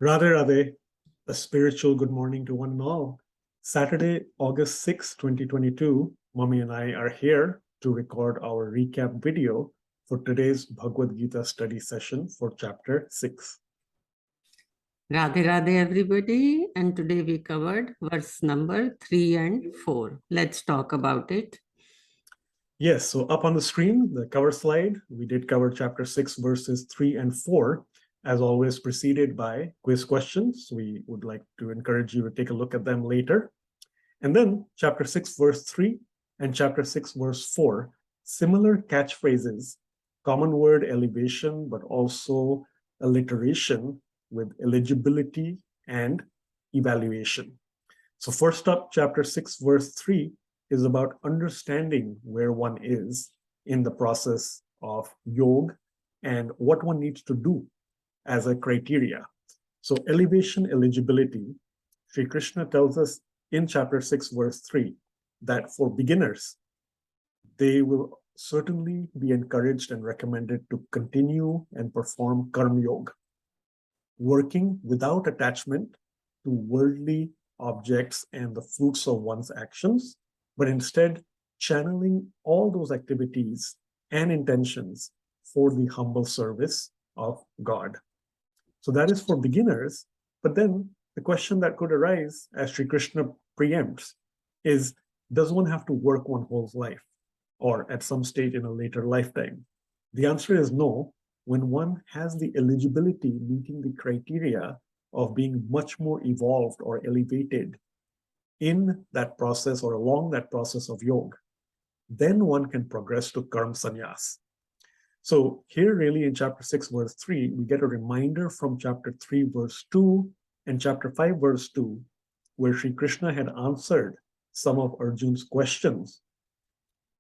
Radhe Radhe, a spiritual good morning to one and all. Saturday, August 6, 2022, Mommy and I are here to record our recap video for today's Bhagavad Gita study session for chapter 6. Radhe Radhe everybody, and today we covered verse number 3 and 4. Let's talk about it. Yes, so up on the screen, the cover slide, we did cover chapter 6 verses 3 and 4, as always preceded by quiz questions. We would like to encourage you to take a look at them later. And then chapter 6 verse 3 and chapter 6 verse 4, similar catchphrases, common word elevation, but also alliteration with eligibility and evaluation. So first up, chapter 6 verse 3 is about understanding where one is in the process of yoga and what one needs to do as a criteria. So elevation, eligibility, Sri Krishna tells us in chapter 6 verse 3 that for beginners, they will certainly be encouraged and recommended to continue and perform karma yoga, working without attachment to worldly objects and the fruits of one's actions, but instead channeling all those activities and intentions for the humble service of God. So that is for beginners. But then the question that could arise, as Sri Krishna preempts, is, does one have to work one whole life or at some stage in a later lifetime? The answer is no, when one has the eligibility meeting the criteria of being much more evolved or elevated in that process or along that process of yoga, then one can progress to karma sannyas. So here really in chapter 6 verse 3, we get a reminder from chapter 3 verse 2 and chapter 5 verse 2, where Sri Krishna had answered some of Arjun's questions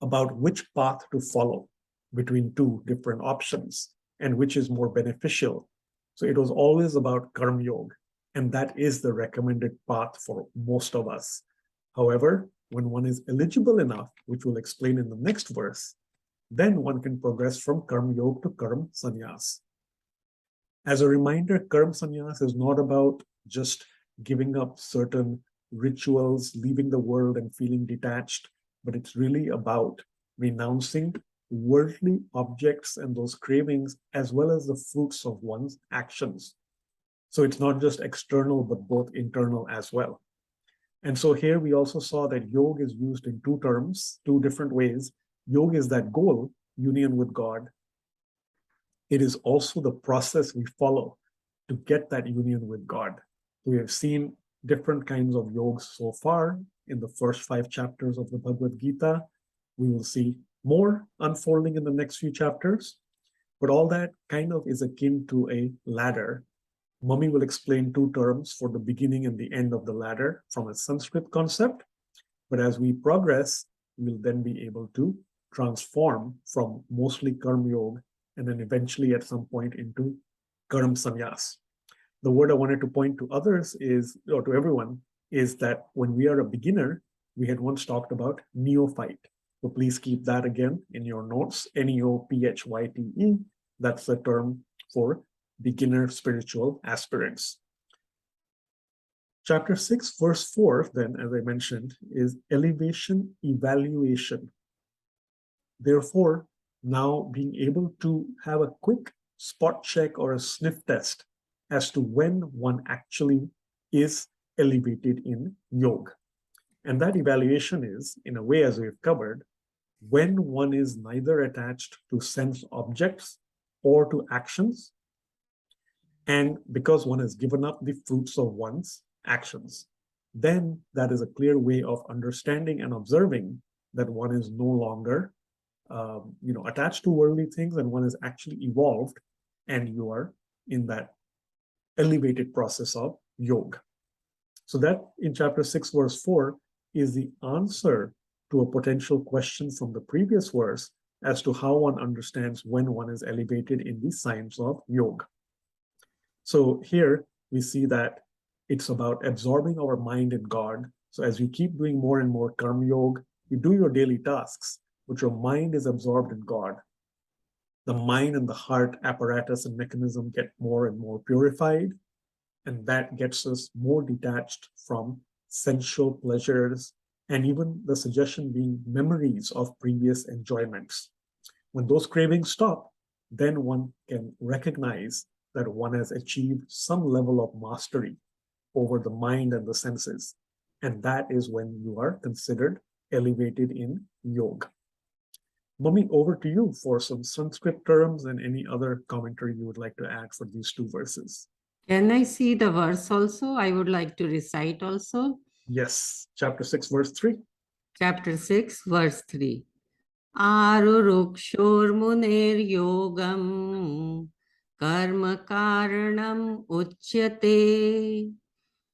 about which path to follow between two different options and which is more beneficial. So it was always about karma yoga, and that is the recommended path for most of us. However, when one is eligible enough, which we'll explain in the next verse, then one can progress from karma yoga to karma sannyas. As a reminder, karma sannyas is not about just giving up certain rituals, leaving the world and feeling detached, but it's really about renouncing worldly objects and those cravings, as well as the fruits of one's actions. So it's not just external, but both internal as well. And so here we also saw that yoga is used in two terms, two different ways. Yoga is that goal, union with God. It is also the process we follow to get that union with God. We have seen different kinds of yogas so far in the first 5 chapters of the Bhagavad Gita. We will see more unfolding in the next few chapters, but all that kind of is akin to a ladder. Mummy will explain 2 terms for the beginning and the end of the ladder from a Sanskrit concept, but as we progress, we'll then be able to transform from mostly karma yoga and then eventually at some point into karma sannyas. The word I wanted to point to others is, or to everyone, is that when we are a beginner, we had once talked about neophyte. So please keep that again in your notes, Neophyte. That's the term for beginner spiritual aspirants. Chapter 6, verse 4, then, as I mentioned, is elevation evaluation. Therefore, now being able to have a quick spot check or a sniff test as to when one actually is elevated in yoga. And that evaluation is, in a way, as we've covered, when one is neither attached to sense objects or to actions, and because one has given up the fruits of one's actions, then that is a clear way of understanding and observing that one is no longer attached to worldly things, and one is actually evolved, and you are in that elevated process of yoga. So that in chapter 6, verse 4, is the answer to a potential question from the previous verse as to how one understands when one is elevated in the science of yoga. So here we see that it's about absorbing our mind in God. So as you keep doing more and more karma yoga, you do your daily tasks, but your mind is absorbed in God. The mind and the heart apparatus and mechanism get more and more purified. And that gets us more detached from sensual pleasures and even the suggestion being memories of previous enjoyments. When those cravings stop, then one can recognize that one has achieved some level of mastery over the mind and the senses. And that is when you are considered elevated in yoga. Mummy, over to you for some Sanskrit terms and any other commentary you would like to add for these two verses. Can I see the verse also? I would like to recite also. Yes, chapter 6, verse 3. Chapter 6, verse 3. Arurukshormunir karma karanam uchyate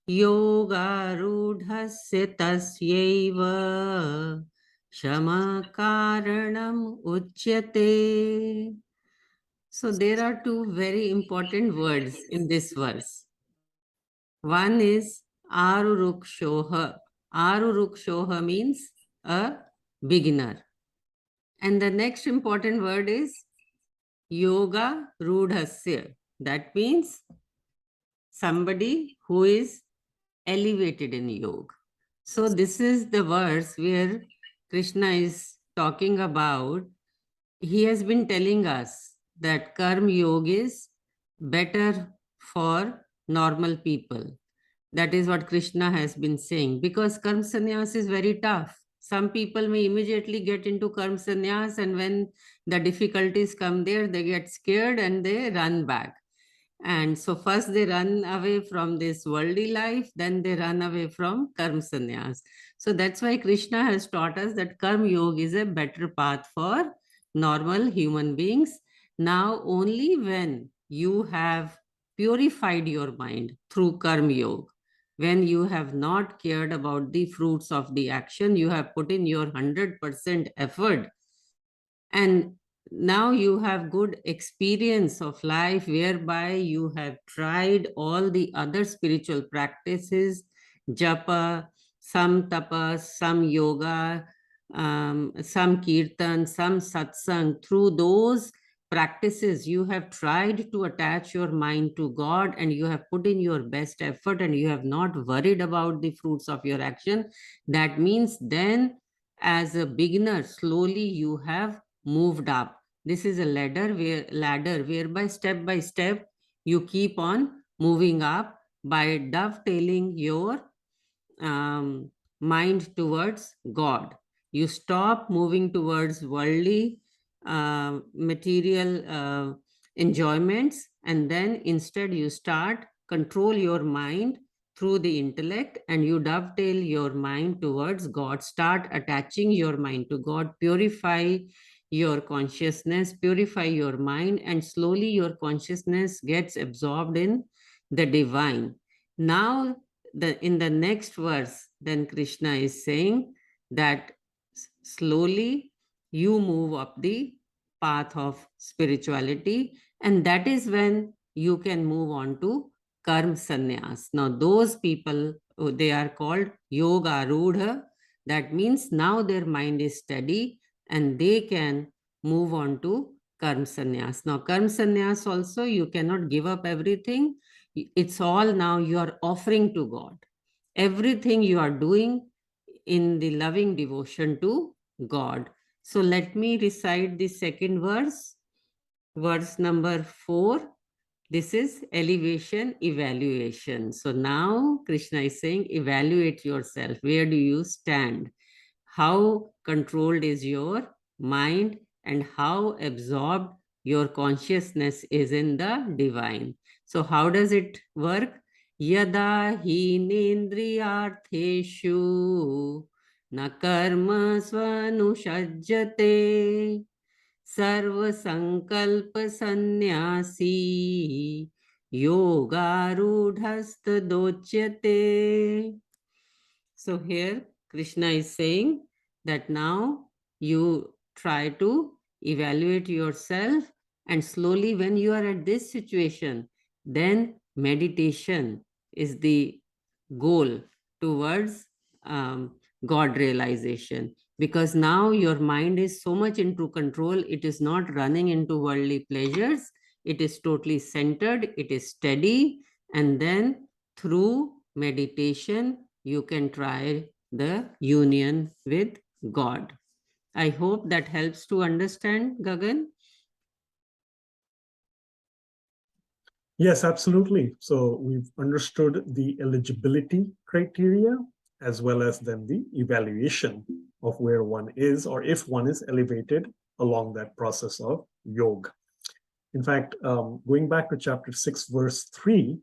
yogarudhasya tasyaiva shama karanam uchyate. So there are two very important words in this verse. One is Arurukshoha. Arurukshoha means a beginner. And the next important word is Yoga Rudhasya. That means somebody who is elevated in yoga. So this is the verse where Krishna is talking about. He has been telling us that Karma Yoga is better for normal people. That is what Krishna has been saying, because Karma Sannyas is very tough. Some people may immediately get into Karma Sannyas, and when the difficulties come there, they get scared and they run back. And so first they run away from this worldly life, then they run away from Karma Sannyas. So that's why Krishna has taught us that Karma Yoga is a better path for normal human beings. Now, only when you have purified your mind through Karma Yoga, when you have not cared about the fruits of the action, you have put in your 100% effort, and now you have good experience of life whereby you have tried all the other spiritual practices, japa, some tapas, some yoga, some kirtan, some satsang. Through those practices, you have tried to attach your mind to God, and you have put in your best effort, and you have not worried about the fruits of your action. That means then, as a beginner, slowly you have moved up. This is a ladder whereby step by step you keep on moving up by dovetailing your mind towards God. You stop moving towards worldly material enjoyments, and then instead you start control your mind through the intellect, and you dovetail your mind towards God. Start attaching your mind to God, purify your consciousness, purify your mind, and slowly your consciousness gets absorbed in the divine. Now, in the next verse, then Krishna is saying that slowly you move up the path of spirituality, and that is when you can move on to karma sannyas. Now, those people, they are called yoga rudha. That means now their mind is steady and they can move on to karma sannyas. Now, karma sannyas also, you cannot give up everything. It's all now you are offering to God. Everything you are doing in the loving devotion to God. So let me recite the second verse, verse number 4. This is elevation, evaluation. So now Krishna is saying, evaluate yourself. Where do you stand? How controlled is your mind, and how absorbed your consciousness is in the divine. So how does it work? Yada hinendriyartheshu na karma svanushajjate sarva sankalpa sannyasi yogarudhastadochyate. So here Krishna is saying that now you try to evaluate yourself, and slowly when you are at this situation, then meditation is the goal towards God realization, because now your mind is so much into control, it is not running into worldly pleasures, it is totally centered, it is steady, And then through meditation, you can try the union with God. I hope that helps to understand, Gagan. Yes, absolutely. So we've understood the eligibility criteria as well as then the evaluation of where one is or if one is elevated along that process of yoga. In fact, going back to chapter 6, verse 3,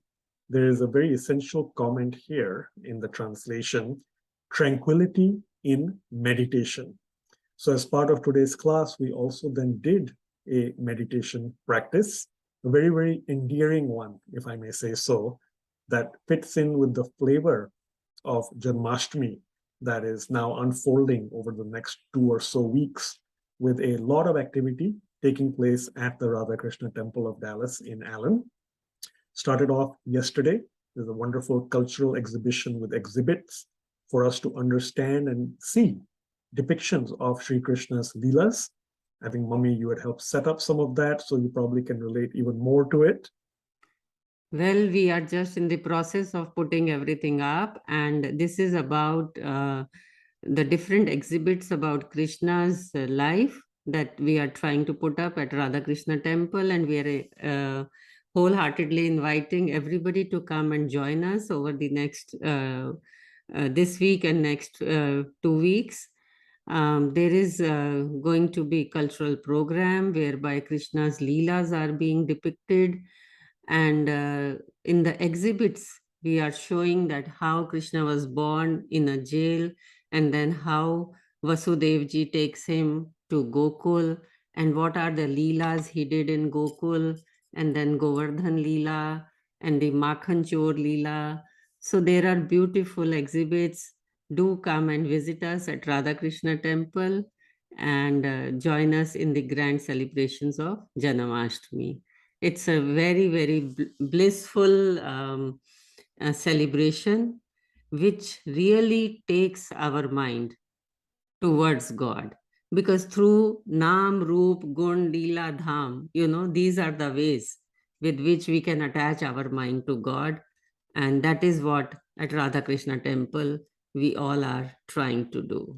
there is a very essential comment here in the translation, tranquility in meditation. So as part of today's class, we also then did a meditation practice, a very, very endearing one, if I may say so, that fits in with the flavor of Janmashtami that is now unfolding over the next 2 or so weeks with a lot of activity taking place at the Radha Krishna Temple of Dallas in Allen. Started off yesterday. There's a wonderful cultural exhibition with exhibits for us to understand and see depictions of Sri Krishna's Leelas. I think, Mummy, you had helped set up some of that, so you probably can relate even more to it. Well, we are just in the process of putting everything up, and this is about the different exhibits about Krishna's life that we are trying to put up at Radha Krishna Temple, and we are wholeheartedly inviting everybody to come and join us over the next this week and next 2 weeks. There is going to be cultural program whereby Krishna's Leelas are being depicted, and in the exhibits we are showing that how Krishna was born in a jail, and then how Vasudevji takes him to Gokul, and what are the Leelas he did in Gokul, and then Govardhan Leela and the Makhan Chor Leela. So there are beautiful exhibits. Do come and visit us at Radha Krishna Temple and join us in the grand celebrations of Janmashtami. It's a very, very blissful celebration which really takes our mind towards God. Because through Nam, Roop, Gun, Leela, Dham, these are the ways with which we can attach our mind to God. And that is what at Radha Krishna Temple we all are trying to do.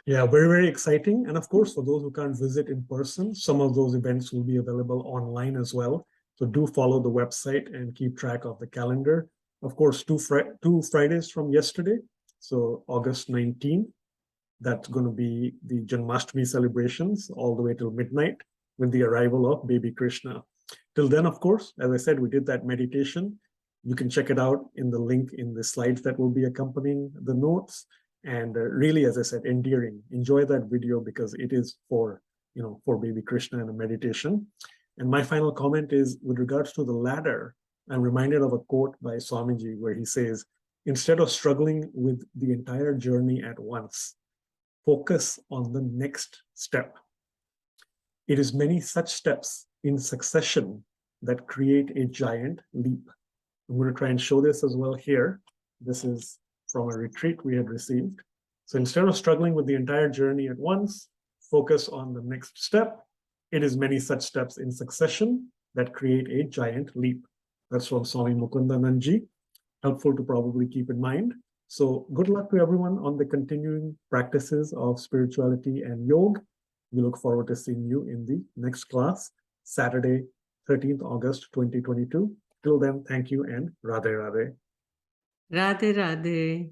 Yeah, very, very exciting. And of course, for those who can't visit in person, some of those events will be available online as well. So do follow the website and keep track of the calendar. Of course, two Fridays from yesterday, so August 19th, that's going to be the Janmashtami celebrations all the way till midnight with the arrival of baby Krishna. Till then, of course, as I said, we did that meditation. You can check it out in the link in the slides that will be accompanying the notes. And really, as I said, endearing. Enjoy that video because it is for baby Krishna and a meditation. And my final comment is with regards to the ladder, I'm reminded of a quote by Swamiji where he says, instead of struggling with the entire journey at once, focus on the next step. It is many such steps in succession that create a giant leap. I'm going to try and show this as well here. This is from a retreat we had received. So instead of struggling with the entire journey at once, focus on the next step. It is many such steps in succession that create a giant leap. That's from Swami Mukundanandji. Helpful to probably keep in mind. So good luck to everyone on the continuing practices of spirituality and yoga. We look forward to seeing you in the next class, Saturday, 13th August 2022. Till then, thank you and Radhe Radhe. Radhe Radhe.